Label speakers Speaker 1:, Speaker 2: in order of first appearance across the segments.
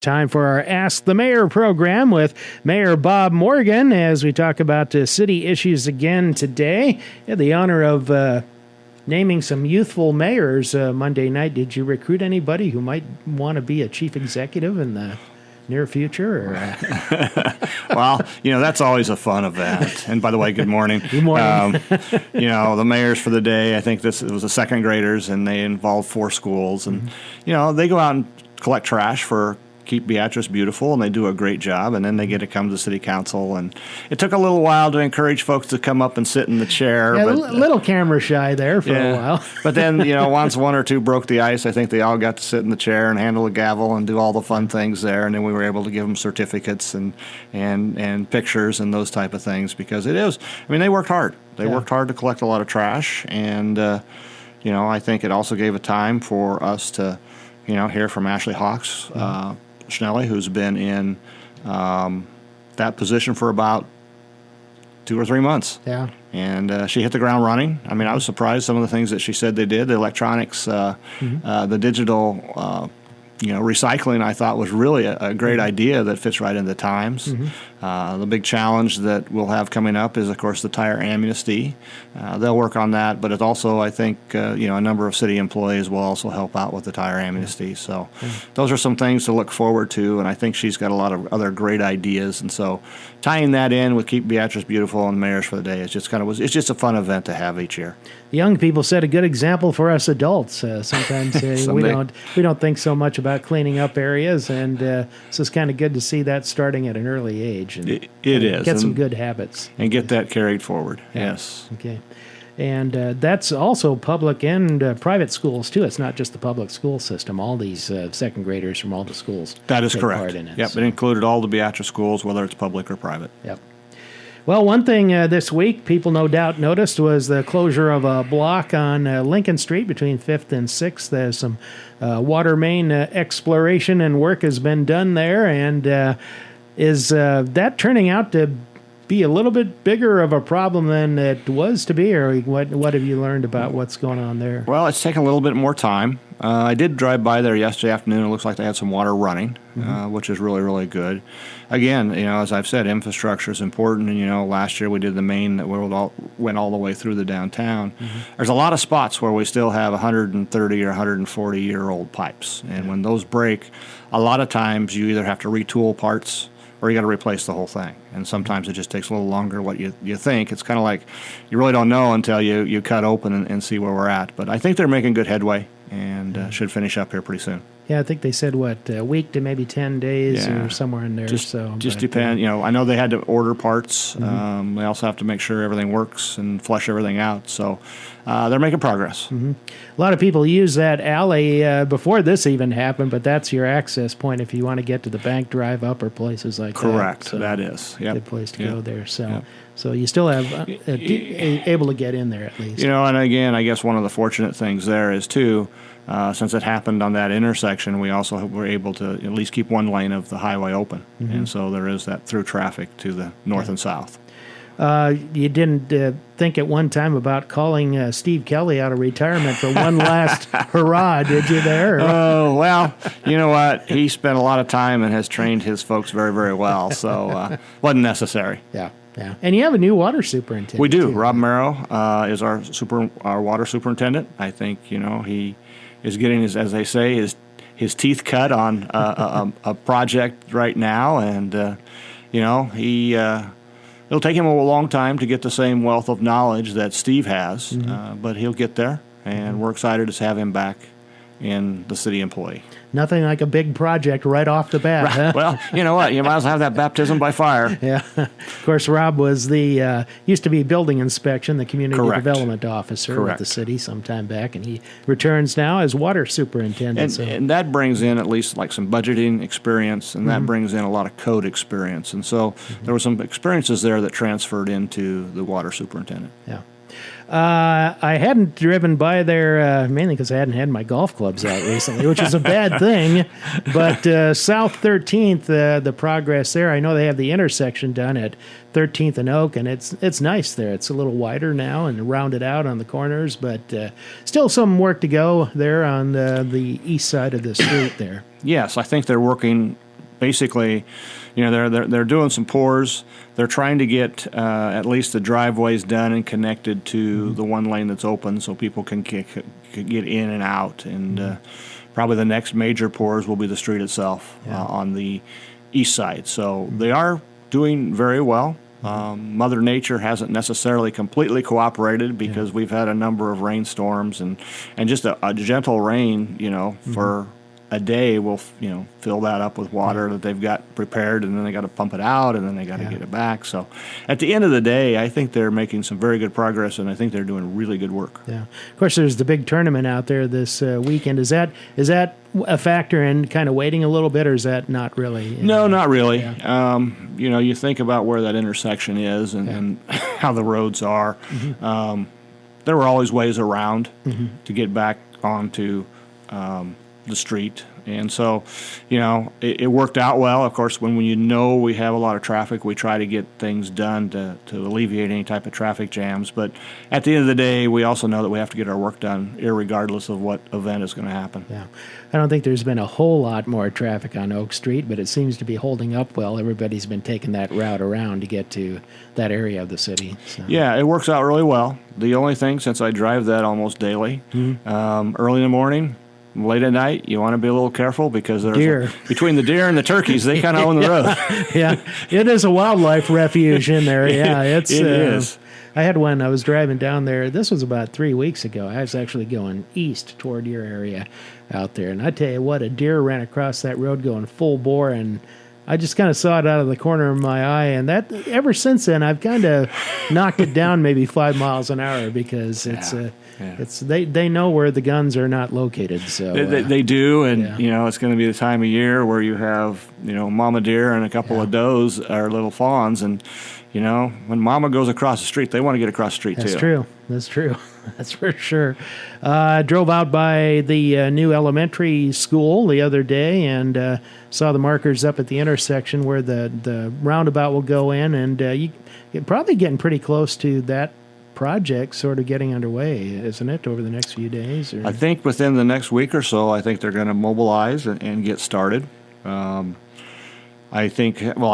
Speaker 1: Time for our Ask the Mayor program with Mayor Bob Morgan as we talk about city issues again today. Had the honor of naming some youthful mayors Monday night. Did you recruit anybody who might want to be a chief executive in the near future? Or,
Speaker 2: well, that's always a fun event. And by the way, good morning.
Speaker 1: Good morning.
Speaker 2: The mayors for the day, I think it was the second graders, and they involved 4 schools. And, they go out and collect trash for Keep Beatrice Beautiful, and they do a great job, and then they get to come to the city council. And it took a little while to encourage folks to come up and sit in the chair.
Speaker 1: Yeah,
Speaker 2: but,
Speaker 1: a little camera shy there for a while.
Speaker 2: But then, once 1 or 2 broke the ice, I think they all got to sit in the chair and handle a gavel and do all the fun things there. And then we were able to give them certificates and pictures and those type of things, because they worked hard. They worked hard to collect a lot of trash. And, I think it also gave a time for us to, hear from Ashley Hawks, Schnelly, who's been in that position for about 2 or 3 months.
Speaker 1: Yeah.
Speaker 2: And she hit the ground running. I was surprised some of the things that she said they did. The electronics, the digital, recycling, I thought was really a great idea that fits right into times. The big challenge that we'll have coming up is, of course, the tire amnesty. They'll work on that, but it's also, I think, a number of city employees will also help out with the tire amnesty. So those are some things to look forward to, and I think she's got a lot of other great ideas. And so tying that in with Keep Beatrice Beautiful and Mayors for the Day, it's just a fun event to have each year.
Speaker 1: Young people set a good example for us adults. Sometimes we don't think so much about cleaning up areas, and so it's kind of good to see that starting at an early age. And
Speaker 2: it is.
Speaker 1: Get some good habits.
Speaker 2: And get that carried forward, yes.
Speaker 1: Okay. And that's also public and private schools, too. It's not just the public school system. All these second graders from all the schools.
Speaker 2: That is correct.
Speaker 1: Part in it,
Speaker 2: Yep, it included all the Beatrice schools, whether it's public or private.
Speaker 1: Yep. Well, one thing this week people no doubt noticed was the closure of a block on Lincoln Street between 5th and 6th. There's some water main exploration and work has been done there. And is that turning out to be a little bit bigger of a problem than it was to be? Or what have you learned about what's going on there?
Speaker 2: Well, it's taken a little bit more time. I did drive by there yesterday afternoon. It looks like they had some water running, which is really, really good. Again, as I've said, infrastructure is important. And, last year we did the main that went all the way through the downtown. There's a lot of spots where we still have 130 or 140-year-old pipes. And when those break, a lot of times you either have to retool parts or you got to replace the whole thing. And sometimes it just takes a little longer what you think. It's kind of like you really don't know until you cut open and see where we're at. But I think they're making good headway and should finish up here pretty soon.
Speaker 1: Yeah, I think they said, a week to maybe 10 days or somewhere in there.
Speaker 2: Just depend. I know they had to order parts. They also have to make sure everything works and flush everything out. So they're making progress.
Speaker 1: A lot of people use that alley before this even happened, but that's your access point if you want to get to the bank drive up or places like that.
Speaker 2: Correct. So that is. Yep.
Speaker 1: Good place to go there. So. So you still have able to get in there at least.
Speaker 2: And again, I guess one of the fortunate things there is, too, since it happened on that intersection, we also were able to at least keep one lane of the highway open. And so there is that through traffic to the north and south.
Speaker 1: You didn't think at one time about calling Steve Kelly out of retirement for one last hurrah, did you there?
Speaker 2: Oh, well, you know what? He spent a lot of time and has trained his folks very, very well, so wasn't necessary.
Speaker 1: Yeah. Yeah, and you have a new water superintendent.
Speaker 2: We do.
Speaker 1: Too.
Speaker 2: Rob Merrow is our water superintendent. I think he is getting as they say, his teeth cut on a project right now, and it'll take him a long time to get the same wealth of knowledge that Steve has, but he'll get there, and we're excited to have him back in the city employee.
Speaker 1: Nothing like a big project right off the bat.
Speaker 2: Right.
Speaker 1: Huh?
Speaker 2: Well, you know what? You might as well have that baptism by fire.
Speaker 1: Yeah. Of course, Rob was the used to be building inspection, the community development officer with the city some time back, and he returns now as water superintendent.
Speaker 2: And that brings in at least like some budgeting experience, and that brings in a lot of code experience. And so there were some experiences there that transferred into the water superintendent.
Speaker 1: Yeah. I hadn't driven by there mainly because I hadn't had my golf clubs out recently, which is a bad thing. But South 13th, the progress there, I know they have the intersection done at 13th and Oak, and it's nice there. It's a little wider now and rounded out on the corners, but still some work to go there on the east side of the street there.
Speaker 2: Yes, I think they're working basically, they're doing some pours. They're trying to get at least the driveways done and connected to the one lane that's open, so people can get in and out. And probably the next major pours will be the street itself on the east side. So they are doing very well. Mother Nature hasn't necessarily completely cooperated because we've had a number of rainstorms and just a gentle rain, for a day will fill that up with water that they've got prepared, and then they got to pump it out, and then they got to get it back. So at the end of the day, I think they're making some very good progress, and I think they're doing really good work.
Speaker 1: Yeah. Of course, there's the big tournament out there this weekend. Is that a factor in kind of waiting a little bit, or is that not really?
Speaker 2: No, not really. Yeah. You think about where that intersection is and how the roads are. There were always ways around to get back onto the street. And so, it worked out well. Of course, when we have a lot of traffic, we try to get things done to alleviate any type of traffic jams. But at the end of the day, we also know that we have to get our work done irregardless of what event is going to happen.
Speaker 1: Yeah. I don't think there's been a whole lot more traffic on Oak Street, but it seems to be holding up well. Everybody's been taking that route around to get to that area of the city. So. Yeah,
Speaker 2: it works out really well. The only thing, since I drive that almost daily, early in the morning, late at night, you want to be a little careful because there's between the deer and the turkeys, they kind of own the road.
Speaker 1: Yeah, it is a wildlife refuge in there. Yeah,
Speaker 2: it is.
Speaker 1: I had one. I was driving down there. This was about 3 weeks ago. I was actually going east toward your area out there, and I tell you what, a deer ran across that road going full bore, and I just kind of saw it out of the corner of my eye, and that ever since then I've kind of knocked it down maybe 5 miles an hour because it's they know where the guns are not located. So
Speaker 2: they do, and it's going to be the time of year where you have mama deer and a couple of does or little fawns, and when mama goes across the street, they want to get across the street too.
Speaker 1: That's true. That's for sure. Drove out by the new elementary school the other day and saw the markers up at the intersection where the roundabout will go in, and you're probably getting pretty close to that project sort of getting underway, isn't it, over the next few days? Or?
Speaker 2: I think within the next week or so, I think they're going to mobilize and get started. I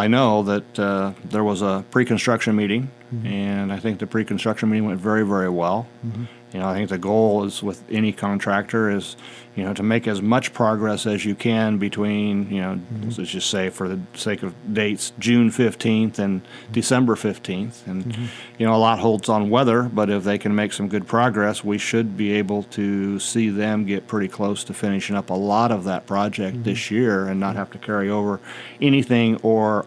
Speaker 2: know that there was a pre-construction meeting, and I think the pre-construction meeting went very, very well. I think the goal is with any contractor is, to make as much progress as you can between, let's just say for the sake of dates, June 15th and December 15th. And, a lot holds on weather, but if they can make some good progress, we should be able to see them get pretty close to finishing up a lot of that project this year and not have to carry over anything or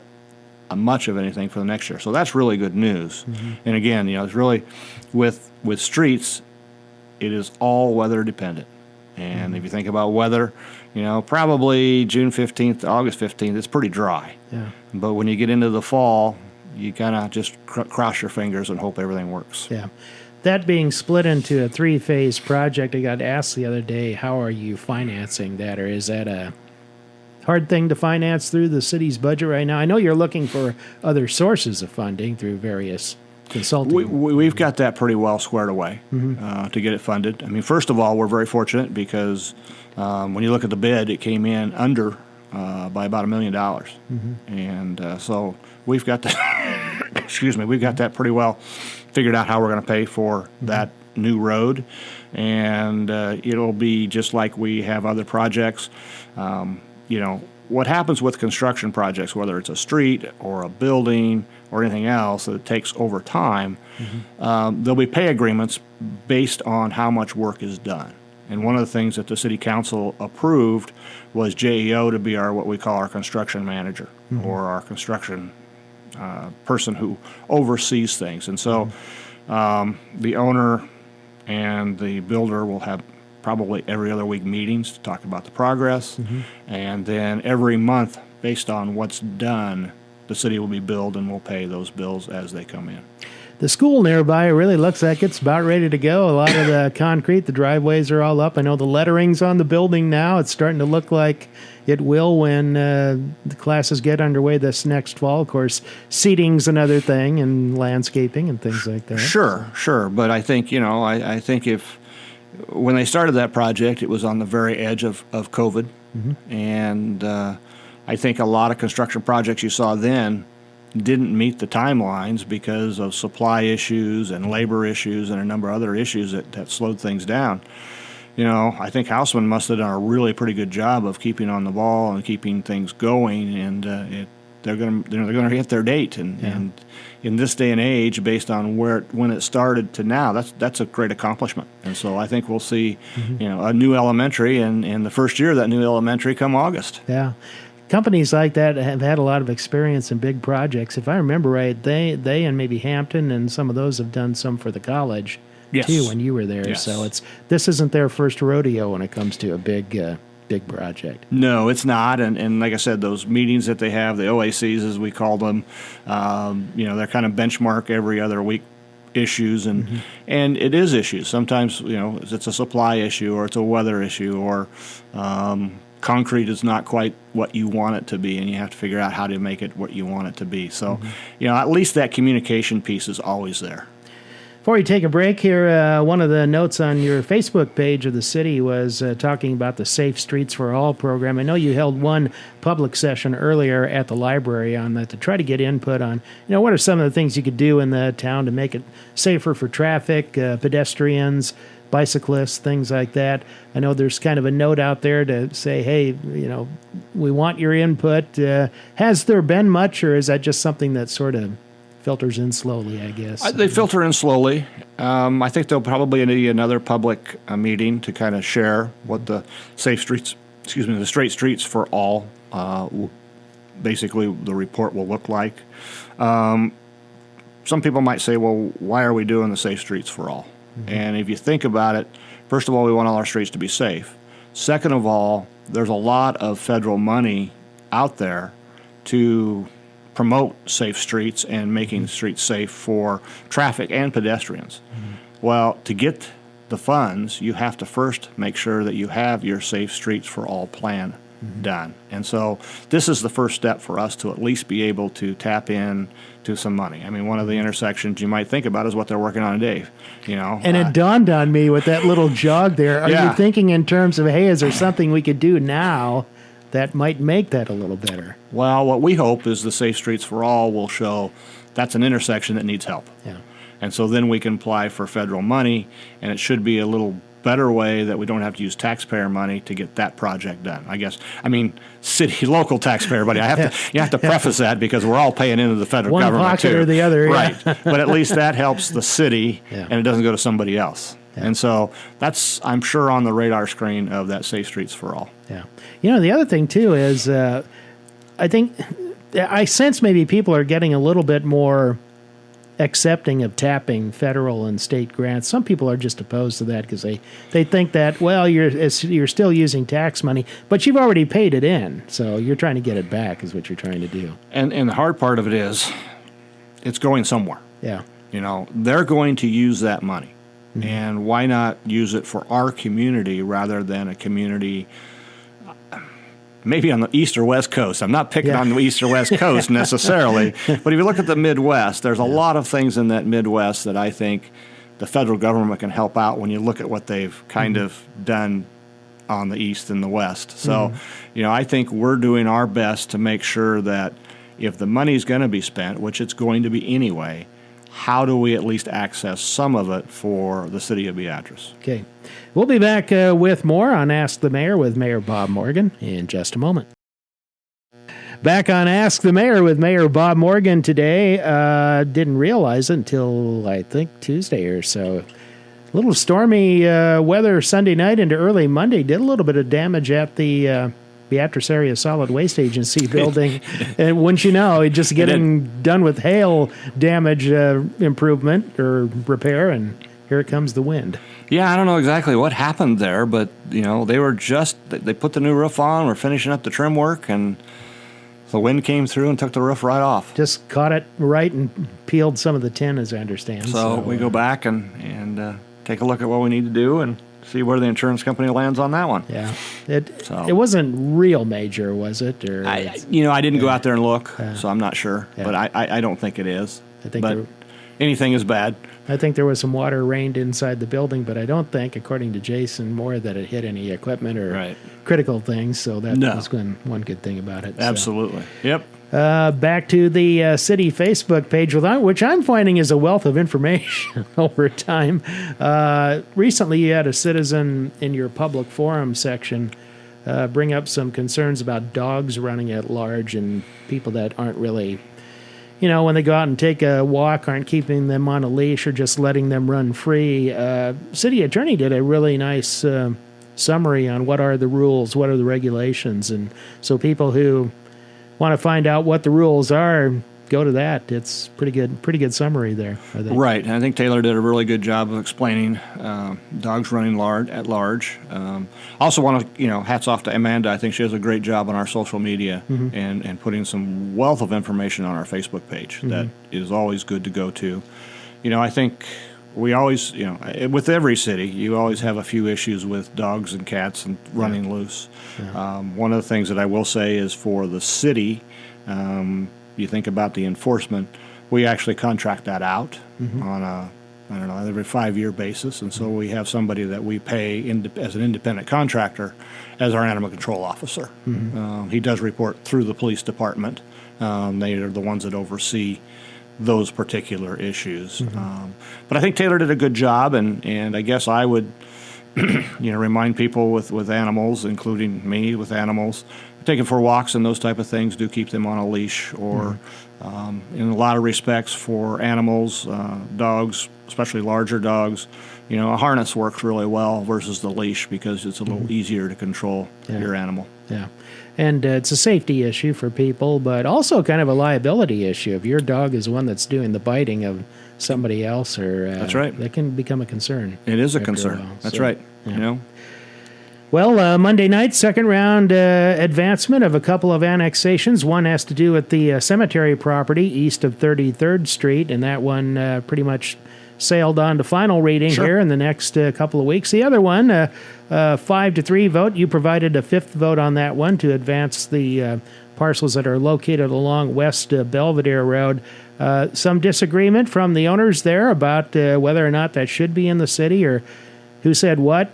Speaker 2: much of anything for the next year. So that's really good news. And again, it's really with streets, it is all weather dependent. And if you think about weather, probably June 15th to August 15th, it's pretty dry.
Speaker 1: Yeah.
Speaker 2: But when you get into the fall, you kind of just cross your fingers and hope everything works.
Speaker 1: Yeah. That being split into a 3-phase project, I got asked the other day, how are you financing that? Or is that a hard thing to finance through the city's budget right now? I know you're looking for other sources of funding through various consulting.
Speaker 2: We've got that pretty well squared away to get it funded. I mean, first of all, we're very fortunate because when you look at the bid, it came in under by about $1 million, and so we've got that. We've got that pretty well figured out how we're going to pay for that new road, and it'll be just like we have other projects. What happens with construction projects, whether it's a street or a building or anything else that it takes over time, there'll be pay agreements based on how much work is done. And one of the things that the city council approved was JEO to be what we call our construction manager or our construction person who oversees things. And so the owner and the builder will have probably every other week meetings to talk about the progress, and then every month, based on what's done, the city will be billed and we'll pay those bills as they come in.
Speaker 1: The school nearby really looks like it's about ready to go. A lot of the concrete, the driveways are all up. I know the lettering's on the building now. It's starting to look like it will when the classes get underway this next fall. Of course, seating's another thing, and landscaping and things like that.
Speaker 2: Sure. But I think, I think when they started that project, it was on the very edge of COVID, and I think a lot of construction projects you saw then didn't meet the timelines because of supply issues and labor issues and a number of other issues that slowed things down. I think Houseman must have done a really pretty good job of keeping on the ball and keeping things going, and they're going to hit their date. And in this day and age, based on when it started to now, that's a great accomplishment. And so I think we'll see, a new elementary and the first year of that new elementary come August.
Speaker 1: Yeah. Companies like that have had a lot of experience in big projects. If I remember right, they and maybe Hampton and some of those have done some for the college too when you were there.
Speaker 2: Yes.
Speaker 1: So this isn't their first rodeo when it comes to a big project.
Speaker 2: No, it's not. And like I said, those meetings that they have, the OACs as we call them, they're kind of benchmark every other week issues, and it is issues. Sometimes it's a supply issue or it's a weather issue or concrete is not quite what you want it to be, and you have to figure out how to make it what you want it to be. So, at least that communication piece is always there.
Speaker 1: Before we take a break here, one of the notes on your Facebook page of the city was talking about the Safe Streets for All program. I know you held one public session earlier at the library on that to try to get input on, what are some of the things you could do in the town to make it safer for traffic, pedestrians, bicyclists, things like that. I know there's kind of a note out there to say, hey, we want your input. Has there been much, or is that just something that sort of filters in slowly, I guess?
Speaker 2: They filter in slowly. I think they'll probably need another public meeting to kind of share what the the Straight Streets for All, basically the report will look like. Some people might say, well, why are we doing the Safe Streets for All? And if you think about it, first of all, we want all our streets to be safe. Second of all, there's a lot of federal money out there to promote safe streets and making streets safe for traffic and pedestrians. Well, to get the funds, you have to first make sure that you have your Safe Streets for All plan done. And so this is the first step for us to at least be able to tap in to some money. I mean, one of the intersections you might think about is what they're working on today, And
Speaker 1: it dawned on me with that little jog there. Are you thinking in terms of, hey, is there something we could do now that might make that a little better?
Speaker 2: Well, what we hope is the Safe Streets for All will show that's an intersection that needs help.
Speaker 1: Yeah.
Speaker 2: And so then we can apply for federal money, and it should be a little better way that we don't have to use taxpayer money to get that project done. Local taxpayer money. You have to preface that because we're all paying into the federal
Speaker 1: one
Speaker 2: government
Speaker 1: pocket
Speaker 2: too.
Speaker 1: Or the other,
Speaker 2: right? But at least that helps the city, and it doesn't go to somebody else. Yeah. And so that's, I'm sure, on the radar screen of that Safe Streets for All.
Speaker 1: Yeah. The other thing too is, I sense maybe people are getting a little bit more accepting of tapping federal and state grants. Some people are just opposed to that because they think that, well, you're still using tax money, but you've already paid it in, so you're trying to get it back is what you're trying to do.
Speaker 2: And the hard part of it is it's going somewhere.
Speaker 1: Yeah.
Speaker 2: They're going to use that money. And why not use it for our community rather than a community maybe on the east or west coast? I'm not picking on the east or west coast necessarily, but if you look at the Midwest, there's a lot of things in that Midwest that I think the federal government can help out when you look at what they've kind of done on the east and the west. So, I think we're doing our best to make sure that if the money's going to be spent, which it's going to be anyway, how do we at least access some of it for the city of Beatrice?
Speaker 1: Okay. We'll be back with more on Ask the Mayor with Mayor Bob Morgan in just a moment. Back on Ask the Mayor with Mayor Bob Morgan today. Didn't realize it until, I think, Tuesday or so. A little stormy weather Sunday night into early Monday did a little bit of damage at the Beatrice Area Solid Waste Agency building. And wouldn't you know, just getting done with hail damage improvement or repair, and here it comes the wind.
Speaker 2: Yeah, I don't know exactly what happened there, but, they put the new roof on, we're finishing up the trim work, and the wind came through and took the roof right off.
Speaker 1: Just caught it right and peeled some of the tin, as I understand.
Speaker 2: So we go back and take a look at what we need to do and see where the insurance company lands on that one.
Speaker 1: Yeah. It wasn't real major, was it? Or
Speaker 2: I didn't go out there and look, so I'm not sure. Yeah. But I don't think it is.
Speaker 1: I think
Speaker 2: anything is bad.
Speaker 1: I think there was some water rained inside the building, but I don't think, according to Jason Moore, that it hit any equipment or critical things. So that was one good thing about it.
Speaker 2: Absolutely. Yep.
Speaker 1: Back to the city Facebook page, which I'm finding is a wealth of information over time. Recently, you had a citizen in your public forum section bring up some concerns about dogs running at large and people that aren't really, when they go out and take a walk, aren't keeping them on a leash or just letting them run free. City attorney did a really nice summary on what are the rules, what are the regulations, and so people who want to find out what the rules are, go to that. It's pretty good summary there, I think.
Speaker 2: Right, and I think Taylor did a really good job of explaining dogs running at large. Also want to, hats off to Amanda. I think she does a great job on our social media and putting some wealth of information on our Facebook page that is always good to go to. I think we always, with every city, you always have a few issues with dogs and cats and running loose. Yeah. One of the things that I will say is for the city, you think about the enforcement, we actually contract that out on a, every 5-year basis. And so we have somebody that we pay as an independent contractor as our animal control officer. He does report through the police department. They are the ones that oversee those particular issues. But I think Taylor did a good job, and I guess I would remind people with animals, including me with animals, taking for walks and those type of things, do keep them on a leash, or in a lot of respects for animals, dogs, especially larger dogs, a harness works really well versus the leash because it's a little easier to control your animal.
Speaker 1: Yeah. And it's a safety issue for people, but also kind of a liability issue. If your dog is one that's doing the biting of somebody else, or
Speaker 2: that's right,
Speaker 1: that can become a concern.
Speaker 2: It is a concern. That's right.
Speaker 1: Yeah. Well, Monday night, second round advancement of a couple of annexations. One has to do with the cemetery property east of 33rd Street, and that one pretty much sailed on to final reading here in the next couple of weeks. The other one, 5-3 vote. You provided a fifth vote on that one to advance the parcels that are located along West Belvedere Road. Some disagreement from the owners there about whether or not that should be in the city, or who said what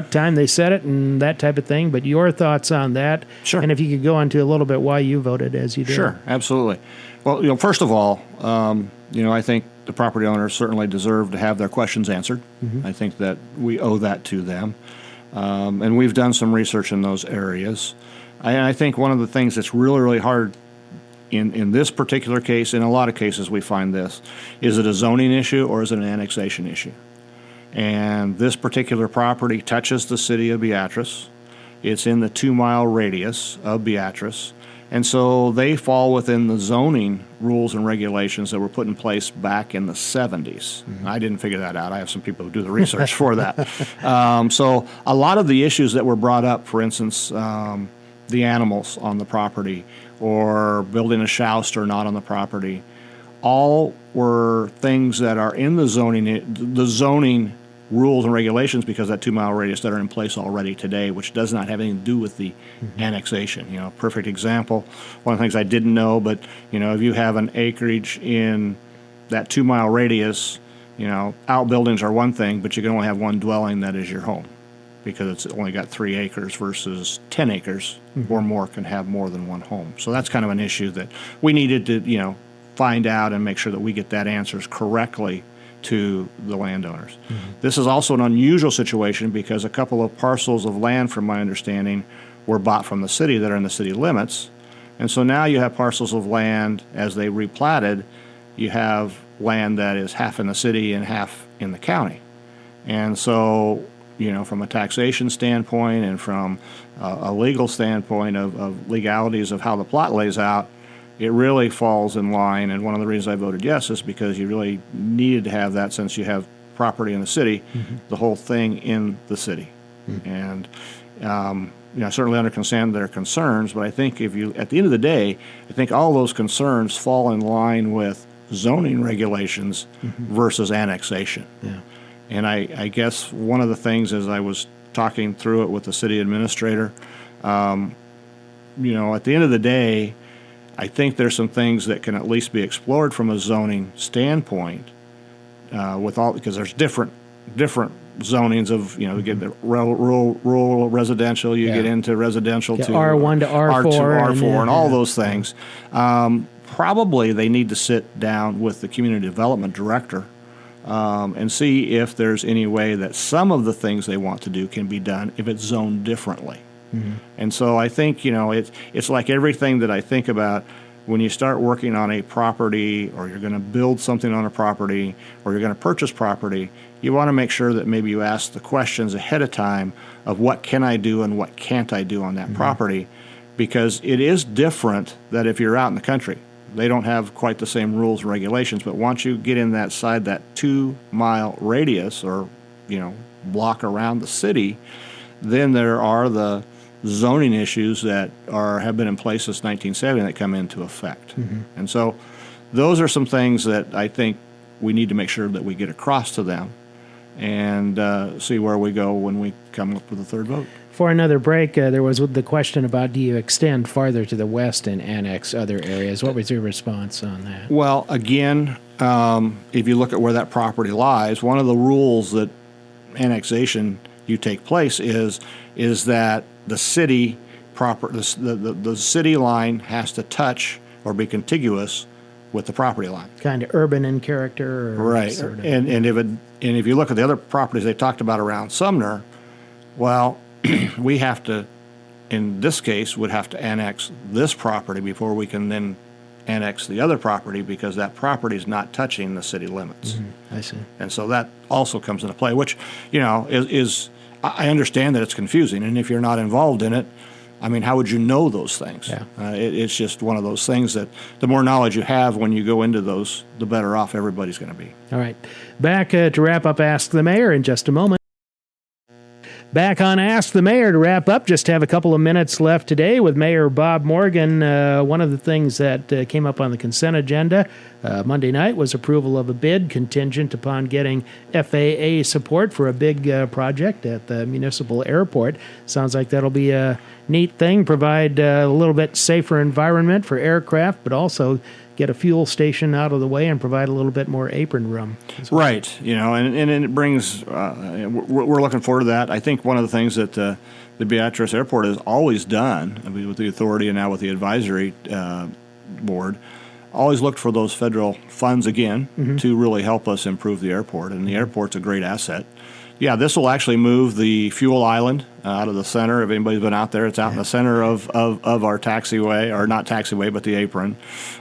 Speaker 1: time they said it, and that type of thing. But your thoughts on that?
Speaker 2: Sure.
Speaker 1: And if you could go into a little bit why you voted as you did.
Speaker 2: Sure, absolutely. Well, first of all, I think the property owners certainly deserve to have their questions answered. I think that we owe that to them. And we've done some research in those areas. I think one of the things that's really, really hard in this particular case, in a lot of cases we find this, is it a zoning issue or is it an annexation issue? And this particular property touches the city of Beatrice. It's in the 2-mile radius of Beatrice. And so they fall within the zoning rules and regulations that were put in place back in the 70s. I didn't figure that out. I have some people who do the research for that. So a lot of the issues that were brought up, for instance, the animals on the property or building a shoust or not on the property, all were things that are in the zoning rules and regulations because that 2-mile radius that are in place already today, which does not have anything to do with the annexation. Perfect example. One of the things I didn't know, but if you have an acreage in that 2-mile radius, outbuildings are one thing, but you can only have one dwelling that is your home because it's only got 3 acres versus 10 acres or more can have more than one home. So that's kind of an issue that we needed to, find out and make sure that we get that answers correctly to the landowners. This is also an unusual situation because a couple of parcels of land, from my understanding, were bought from the city that are in the city limits. And so now you have parcels of land, as they replatted, you have land that is half in the city and half in the county. And so, from a taxation standpoint and from a legal standpoint of legalities of how the plot lays out, it really falls in line, and one of the reasons I voted yes is because you really needed to have that since you have property in the city, the whole thing in the city. And certainly understand their concerns, but I think at the end of the day, I think all those concerns fall in line with zoning regulations versus annexation. Yeah. And I guess one of the things as I was talking through it with the city administrator, at the end of the day, I think there's some things that can at least be explored from a zoning standpoint, because there's different zonings of, you get the rural residential, you get into residential to
Speaker 1: R1 to R4
Speaker 2: and all those things. Probably they need to sit down with the community development director and see if there's any way that some of the things they want to do can be done if it's zoned differently. And so I think, it's like everything that I think about when you start working on a property, or you're going to build something on a property, or you're going to purchase property, you want to make sure that maybe you ask the questions ahead of time of what can I do and what can't I do on that property, because it is different that if you're out in the country. They don't have quite the same rules and regulations, but once you get in that 2-mile radius or, block around the city, then there are the zoning issues that have been in place since 1970 that come into effect. And so those are some things that I think we need to make sure that we get across to them and see where we go when we come up with a third vote.
Speaker 1: For another break, there was the question about, do you extend farther to the west and annex other areas? What was your response on that?
Speaker 2: Well, again, if you look at where that property lies, one of the rules that annexation you take place is that the city the city line has to touch or be contiguous with the property line.
Speaker 1: Kind of urban in character, or
Speaker 2: right?
Speaker 1: Sort of.
Speaker 2: And if you look at the other properties they talked about around Sumner, well, we have to, in this case, would have to annex this property before we can then annex the other property, because that property is not touching the city limits.
Speaker 1: I see.
Speaker 2: And so that also comes into play, which, is I understand that it's confusing, and if you're not involved in it, I mean, how would you know those things?
Speaker 1: Yeah.
Speaker 2: It's just one of those things that the more knowledge you have when you go into those, the better off everybody's going to be.
Speaker 1: All right. Back to wrap up Ask the Mayor in just a moment. Back on Ask the Mayor to wrap up. Just have a couple of minutes left today with Mayor Bob Morgan. One of the things that came up on the consent agenda Monday night was approval of a bid contingent upon getting FAA support for a big project at the Municipal Airport. Sounds like that'll be a neat thing, provide a little bit safer environment for aircraft, but also get a fuel station out of the way and provide a little bit more apron room.
Speaker 2: Right, and it brings, we're looking forward to that. I think one of the things that the Beatrice Airport has always done, with the authority and now with the advisory board, always looked for those federal funds again to really help us improve the airport, and the airport's a great asset. Yeah, this will actually move the fuel island out of the center. If anybody's been out there, it's out in the center of our taxiway, or not taxiway, but the apron.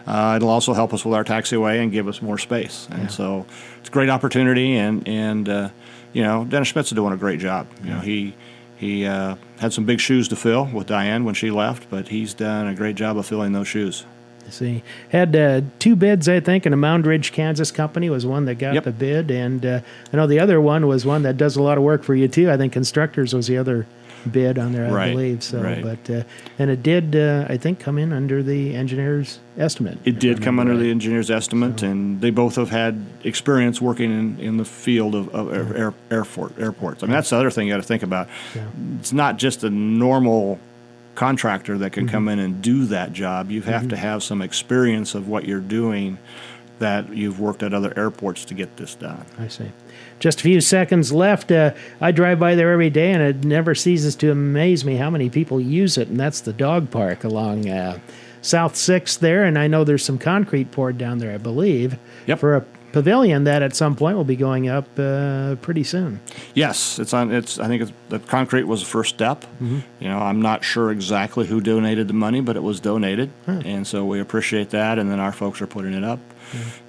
Speaker 2: It'll also help us with our taxiway and give us more space. And so it's a great opportunity, and Dennis Schmidt's doing a great job. He had some big shoes to fill with Diane when she left, but he's done a great job of filling those shoes.
Speaker 1: See, had 2 bids, I think, and a Mound Ridge, Kansas company was one that got the bid, and I know the other one was one that does a lot of work for you too. I think Constructors was the other bid on there, I believe. So, but and it did, I think, come in under the engineer's estimate.
Speaker 2: It did come under the engineer's estimate, and they both have had experience working in the field of airports. I mean, that's the other thing you got to think about. Yeah. It's not just a normal contractor that can come in and do that job. You have to have some experience of what you're doing, that you've worked at other airports to get this done.
Speaker 1: I see. Just a few seconds left. I drive by there every day, and it never ceases to amaze me how many people use it, and that's the dog park along South 6th there, and I know there's some concrete poured down there, I believe, for a pavilion that at some point will be going up pretty soon.
Speaker 2: Yes, I think the concrete was the first step. I'm not sure exactly who donated the money, but it was donated, and so we appreciate that. And then our folks are putting it up.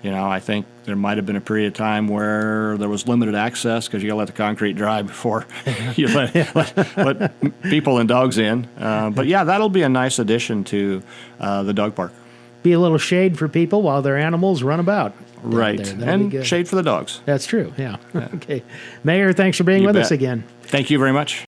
Speaker 2: I think there might have been a period of time where there was limited access because you got to let the concrete dry before you let people and dogs in. But yeah, that'll be a nice addition to the dog park.
Speaker 1: Be a little shade for people while their animals run about.
Speaker 2: Right, and shade for the dogs.
Speaker 1: That's true, yeah. Okay. Mayor, thanks for being with us again.
Speaker 2: Thank you very much.